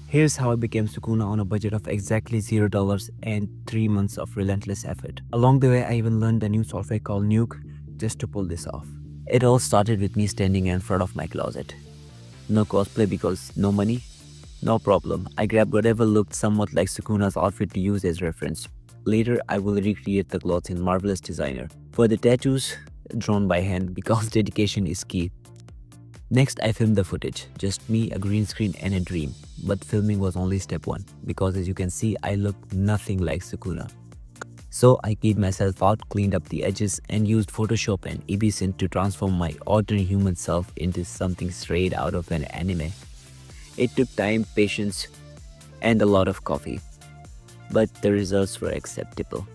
Here's how I became Sukuna on a budget of exactly $0 and 3 months of relentless effort. Along the way, I even learned a new software called Nuke just to pull this off. It all started with me standing in front of my closet. No cosplay because no money? No problem. I grabbed whatever looked somewhat like Sukuna's outfit to use as reference. Later, I will recreate the clothes in Marvelous Designer. For the tattoos, drawn by hand because dedication is key. Next, I filmed the footage, just me, a green screen and a dream. But filming was only step 1 because as you can see, I look nothing like Sukuna. So I keyed myself out, cleaned up the edges and used Photoshop and Ebisynth to transform my ordinary human self into something straight out of an anime. It took time, patience and a lot of coffee. But the results were acceptable.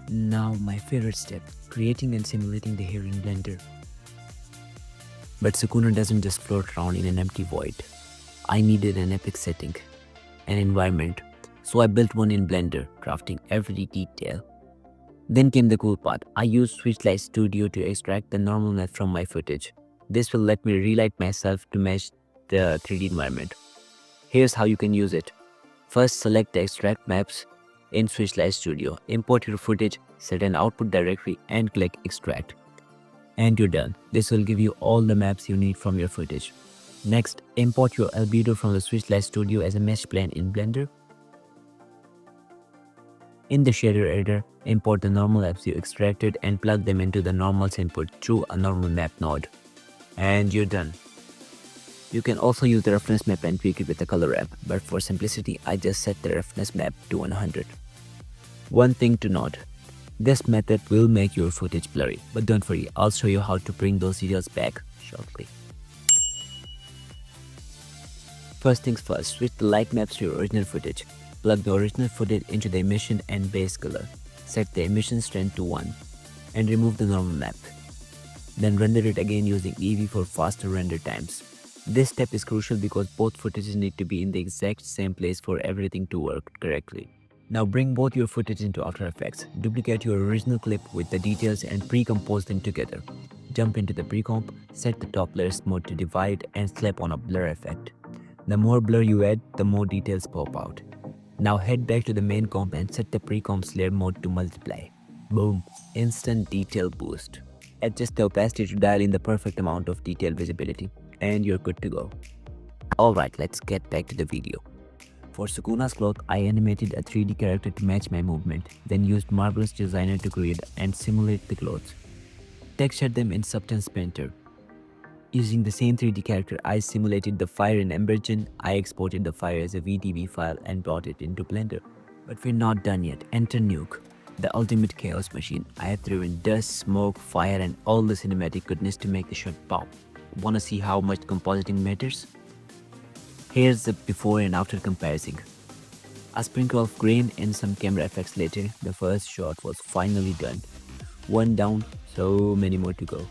Now my favorite step, creating and simulating the hair in Blender. But Sukuna doesn't just float around in an empty void. I needed an epic setting, an environment, so I built one in Blender, crafting every detail. Then came the cool part. I used Switchlight Studio to extract the normal map from my footage. This will let me relight myself to match the 3D environment. Here's how you can use it. First, select the extract maps in Switchlight Studio. Import your footage, set an output directory and click extract. And you're done. This will give you all the maps you need from your footage. Next, import your albedo from the Switchlight Studio as a mesh plane in Blender. In the shader editor, import the normal maps you extracted and plug them into the normals input through a normal map node. And you're done. You can also use the reference map and tweak it with the color ramp, but for simplicity, I just set the reference map to 100. One thing to note. This method will make your footage blurry, but don't worry, I'll show you how to bring those details back shortly. First things first, switch the light maps to your original footage. Plug the original footage into the emission and base color. Set the emission strength to 1 and remove the normal map. Then render it again using Eevee for faster render times. This step is crucial because both footages need to be in the exact same place for everything to work correctly. Now bring both your footage into After Effects. Duplicate your original clip with the details and pre-compose them together. Jump into the pre-comp, set the top layers mode to divide and slap on a blur effect. The more blur you add, the more details pop out. Now head back to the main comp and set the pre-comp's layer mode to multiply. Boom! Instant detail boost. Adjust the opacity to dial in the perfect amount of detail visibility and you're good to go. Alright, let's get back to the video. For Sukuna's cloth, I animated a 3D character to match my movement, then used Marvelous Designer to create and simulate the clothes. Textured them in Substance Painter. Using the same 3D character, I simulated the fire in Embergen. I exported the fire as a VDB file and brought it into Blender. But we're not done yet. Enter Nuke, the ultimate chaos machine. I have threw in dust, smoke, fire and all the cinematic goodness to make the shot pop. Wanna see how much compositing matters? Here's the before and after comparison. A sprinkle of grain and some camera effects later, the first shot was finally done. One down, so many more to go.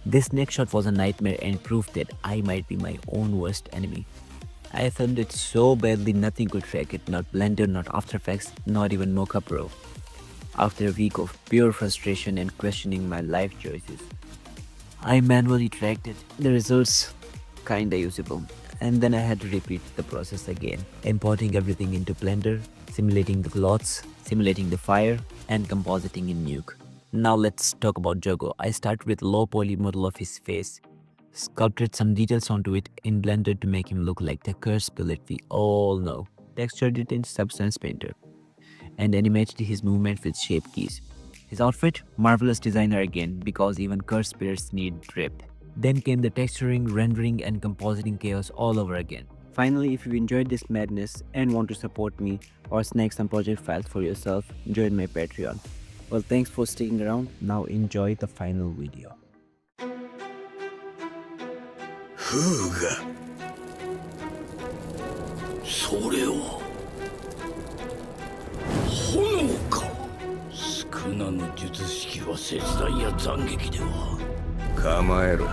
This next shot was a nightmare and proved that I might be my own worst enemy. I filmed it so badly nothing could track it, not Blender, not After Effects, not even Mocha Pro. After a week of pure frustration and questioning my life choices, I manually tracked it. The results kinda usable. And then I had to repeat the process again, importing everything into Blender, simulating the clothes, simulating the fire, and compositing in Nuke. Now let's talk about Jogo. I started with low poly model of his face, sculpted some details onto it in Blender to make him look like the cursed bullet we all know, textured it in Substance Painter, and animated his movement with shape keys. His outfit? Marvelous Designer again, because even cursed spirits need drip. Then came the texturing, rendering and compositing chaos all over again. Finally, if you enjoyed this madness and want to support me or snag some project files for yourself, join my Patreon. Well, thanks for sticking around. Now enjoy the final video. フーガそれは炎か。スクナの術式は切断や斬撃では構えろ。